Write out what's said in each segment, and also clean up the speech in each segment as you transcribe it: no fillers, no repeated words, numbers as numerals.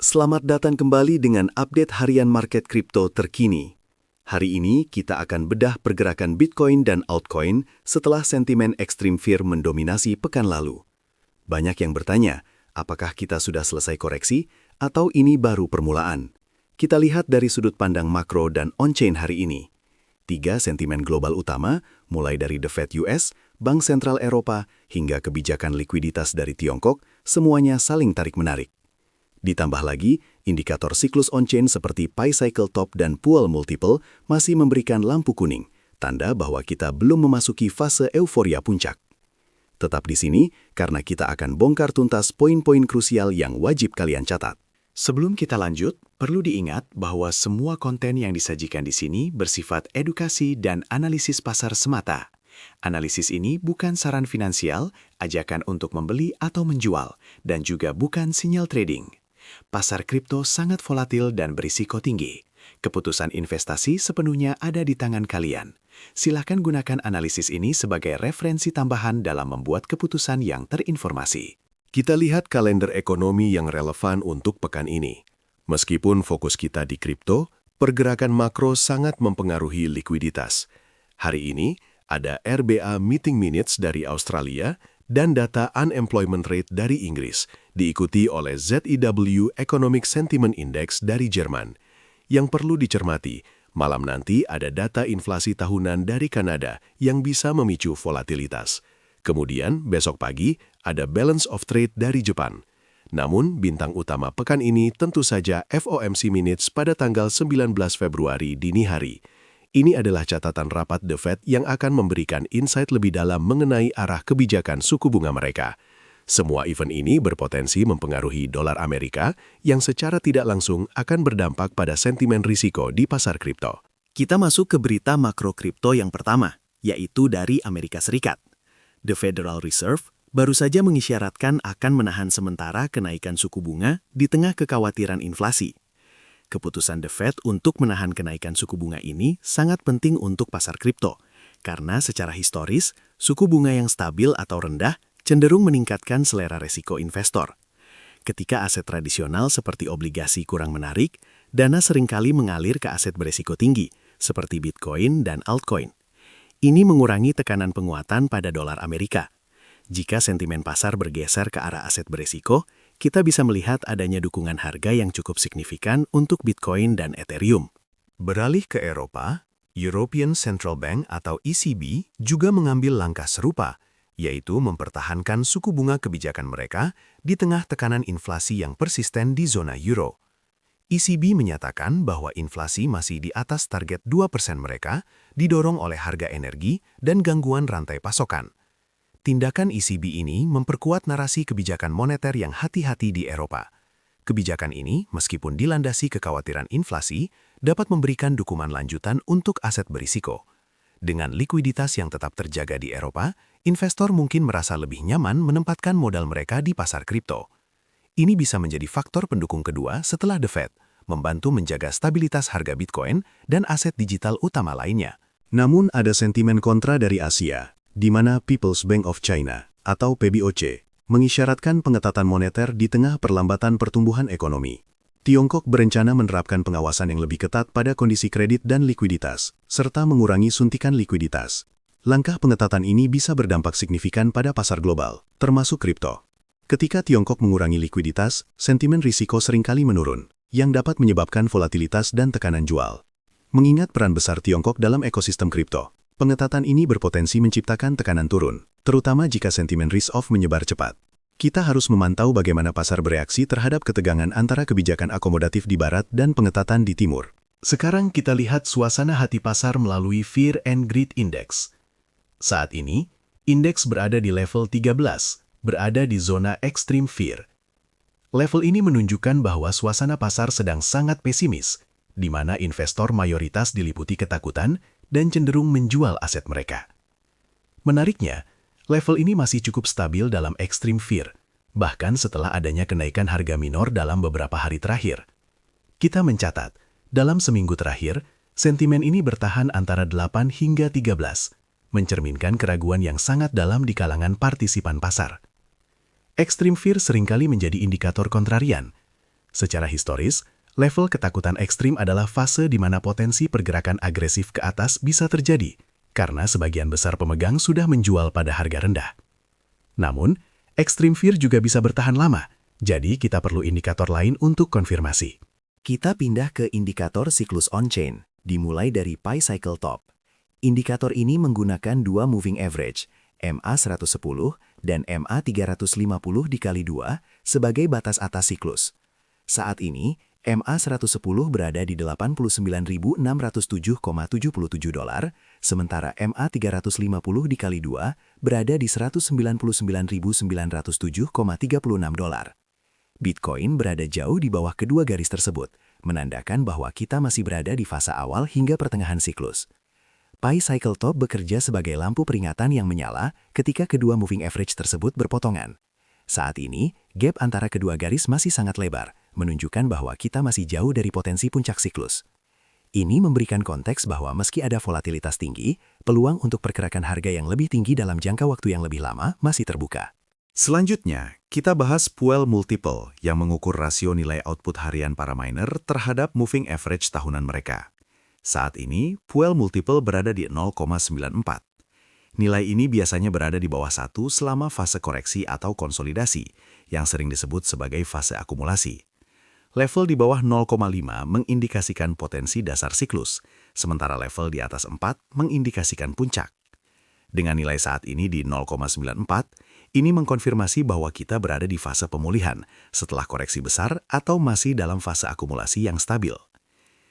Selamat datang kembali dengan update harian market kripto terkini. Hari ini kita akan bedah pergerakan Bitcoin dan altcoin setelah sentimen ekstrim fear mendominasi pekan lalu. Banyak yang bertanya, apakah kita sudah selesai koreksi atau ini baru permulaan? Kita lihat dari sudut pandang makro dan on-chain hari ini. 3 sentimen global utama, mulai dari The Fed US, Bank Sentral Eropa, hingga kebijakan likuiditas dari Tiongkok, semuanya saling tarik-menarik. Ditambah lagi, indikator siklus on-chain seperti Pi Cycle Top dan Pull Multiple masih memberikan lampu kuning, tanda bahwa kita belum memasuki fase euforia puncak. Tetap di sini, karena kita akan bongkar tuntas poin-poin krusial yang wajib kalian catat. Sebelum kita lanjut, perlu diingat bahwa semua konten yang disajikan di sini bersifat edukasi dan analisis pasar semata. Analisis ini bukan saran finansial, ajakan untuk membeli atau menjual, dan juga bukan sinyal trading. Pasar kripto sangat volatil dan berisiko tinggi. Keputusan investasi sepenuhnya ada di tangan kalian. Silakan gunakan analisis ini sebagai referensi tambahan dalam membuat keputusan yang terinformasi. Kita lihat kalender ekonomi yang relevan untuk pekan ini. Meskipun fokus kita di kripto, pergerakan makro sangat mempengaruhi likuiditas. Hari ini, ada RBA Meeting Minutes dari Australia dan data Unemployment Rate dari Inggris, diikuti oleh ZEW Economic Sentiment Index dari Jerman. Yang perlu dicermati, malam nanti ada data inflasi tahunan dari Kanada yang bisa memicu volatilitas. Kemudian, besok pagi, ada Balance of Trade dari Jepang. Namun, bintang utama pekan ini tentu saja FOMC Minutes pada tanggal 19 Februari dini hari. Ini adalah catatan rapat The Fed yang akan memberikan insight lebih dalam mengenai arah kebijakan suku bunga mereka. Semua event ini berpotensi mempengaruhi dolar Amerika yang secara tidak langsung akan berdampak pada sentimen risiko di pasar kripto. Kita masuk ke berita makro kripto yang pertama, yaitu dari Amerika Serikat. The Federal Reserve baru saja mengisyaratkan akan menahan sementara kenaikan suku bunga di tengah kekhawatiran inflasi. Keputusan The Fed untuk menahan kenaikan suku bunga ini sangat penting untuk pasar kripto, karena secara historis, suku bunga yang stabil atau rendah cenderung meningkatkan selera resiko investor. Ketika aset tradisional seperti obligasi kurang menarik, dana seringkali mengalir ke aset beresiko tinggi, seperti Bitcoin dan altcoin. Ini mengurangi tekanan penguatan pada dolar Amerika. Jika sentimen pasar bergeser ke arah aset beresiko, kita bisa melihat adanya dukungan harga yang cukup signifikan untuk Bitcoin dan Ethereum. Beralih ke Eropa, European Central Bank atau ECB juga mengambil langkah serupa, yaitu mempertahankan suku bunga kebijakan mereka di tengah tekanan inflasi yang persisten di zona euro. ECB menyatakan bahwa inflasi masih di atas target 2% mereka, didorong oleh harga energi dan gangguan rantai pasokan. Tindakan ECB ini memperkuat narasi kebijakan moneter yang hati-hati di Eropa. Kebijakan ini, meskipun dilandasi kekhawatiran inflasi, dapat memberikan dukungan lanjutan untuk aset berisiko. Dengan likuiditas yang tetap terjaga di Eropa, investor mungkin merasa lebih nyaman menempatkan modal mereka di pasar kripto. Ini bisa menjadi faktor pendukung kedua setelah The Fed, membantu menjaga stabilitas harga Bitcoin dan aset digital utama lainnya. Namun ada sentimen kontra dari Asia, di mana People's Bank of China atau PBOC mengisyaratkan pengetatan moneter di tengah perlambatan pertumbuhan ekonomi. Tiongkok berencana menerapkan pengawasan yang lebih ketat pada kondisi kredit dan likuiditas, serta mengurangi suntikan likuiditas. Langkah pengetatan ini bisa berdampak signifikan pada pasar global, termasuk kripto. Ketika Tiongkok mengurangi likuiditas, sentimen risiko seringkali menurun, yang dapat menyebabkan volatilitas dan tekanan jual. Mengingat peran besar Tiongkok dalam ekosistem kripto, pengetatan ini berpotensi menciptakan tekanan turun, terutama jika sentimen risk-off menyebar cepat. Kita harus memantau bagaimana pasar bereaksi terhadap ketegangan antara kebijakan akomodatif di barat dan pengetatan di timur. Sekarang kita lihat suasana hati pasar melalui Fear and Greed Index. Saat ini, indeks berada di level 13, berada di zona extreme fear. Level ini menunjukkan bahwa suasana pasar sedang sangat pesimis, di mana investor mayoritas diliputi ketakutan dan cenderung menjual aset mereka. Menariknya, level ini masih cukup stabil dalam extreme fear, bahkan setelah adanya kenaikan harga minor dalam beberapa hari terakhir. Kita mencatat, dalam seminggu terakhir, sentimen ini bertahan antara 8 hingga 13, mencerminkan keraguan yang sangat dalam di kalangan partisipan pasar. Extreme fear seringkali menjadi indikator kontrarian. Secara historis, level ketakutan ekstrim adalah fase di mana potensi pergerakan agresif ke atas bisa terjadi, karena sebagian besar pemegang sudah menjual pada harga rendah. Namun, extreme fear juga bisa bertahan lama, jadi kita perlu indikator lain untuk konfirmasi. Kita pindah ke indikator siklus on-chain, dimulai dari Pi Cycle Top. Indikator ini menggunakan dua moving average, MA110 dan MA350 dikali 2, sebagai batas atas siklus. Saat ini, MA110 berada di $89.607,77, sementara MA350 dikali 2 berada di $199.907,36. Bitcoin berada jauh di bawah kedua garis tersebut, menandakan bahwa kita masih berada di fase awal hingga pertengahan siklus. Pi Cycle Top bekerja sebagai lampu peringatan yang menyala ketika kedua moving average tersebut berpotongan. Saat ini, gap antara kedua garis masih sangat lebar, menunjukkan bahwa kita masih jauh dari potensi puncak siklus. Ini memberikan konteks bahwa meski ada volatilitas tinggi, peluang untuk pergerakan harga yang lebih tinggi dalam jangka waktu yang lebih lama masih terbuka. Selanjutnya, kita bahas Puel Multiple yang mengukur rasio nilai output harian para miner terhadap moving average tahunan mereka. Saat ini, Puel Multiple berada di 0,94. Nilai ini biasanya berada di bawah 1 selama fase koreksi atau konsolidasi, yang sering disebut sebagai fase akumulasi. Level di bawah 0,5 mengindikasikan potensi dasar siklus, sementara level di atas 4 mengindikasikan puncak. Dengan nilai saat ini di 0,94, ini mengkonfirmasi bahwa kita berada di fase pemulihan setelah koreksi besar atau masih dalam fase akumulasi yang stabil.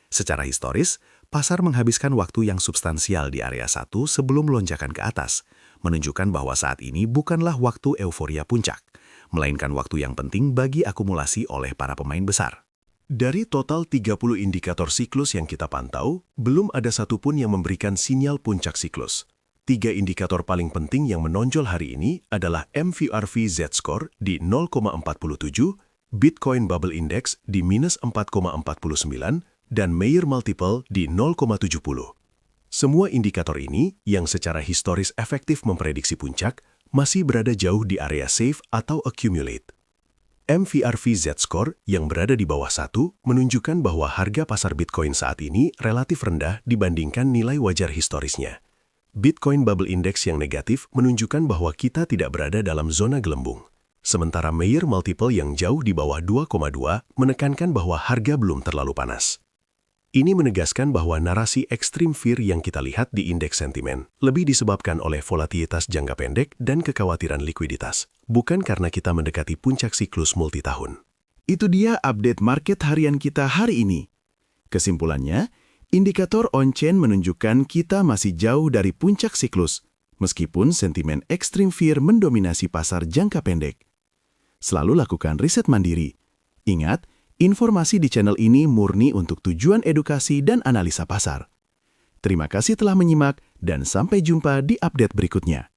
Secara historis, pasar menghabiskan waktu yang substansial di area 1 sebelum lonjakan ke atas, menunjukkan bahwa saat ini bukanlah waktu euforia puncak, melainkan waktu yang penting bagi akumulasi oleh para pemain besar. Dari total 30 indikator siklus yang kita pantau, belum ada satupun yang memberikan sinyal puncak siklus. 3 indikator paling penting yang menonjol hari ini adalah MVRV Z-Score di 0,47, Bitcoin Bubble Index di minus 4,49, dan Mayer Multiple di 0,70. Semua indikator ini, yang secara historis efektif memprediksi puncak, masih berada jauh di area safe atau accumulate. MVRV Z-Score yang berada di bawah 1 menunjukkan bahwa harga pasar Bitcoin saat ini relatif rendah dibandingkan nilai wajar historisnya. Bitcoin Bubble Index yang negatif menunjukkan bahwa kita tidak berada dalam zona gelembung. Sementara Mayer Multiple yang jauh di bawah 2,2 menekankan bahwa harga belum terlalu panas. Ini menegaskan bahwa narasi extreme fear yang kita lihat di indeks sentimen lebih disebabkan oleh volatilitas jangka pendek dan kekhawatiran likuiditas, bukan karena kita mendekati puncak siklus multitahun. Itu dia update market harian kita hari ini. Kesimpulannya, indikator on-chain menunjukkan kita masih jauh dari puncak siklus, meskipun sentimen extreme fear mendominasi pasar jangka pendek. Selalu lakukan riset mandiri. Ingat, informasi di channel ini murni untuk tujuan edukasi dan analisa pasar. Terima kasih telah menyimak dan sampai jumpa di update berikutnya.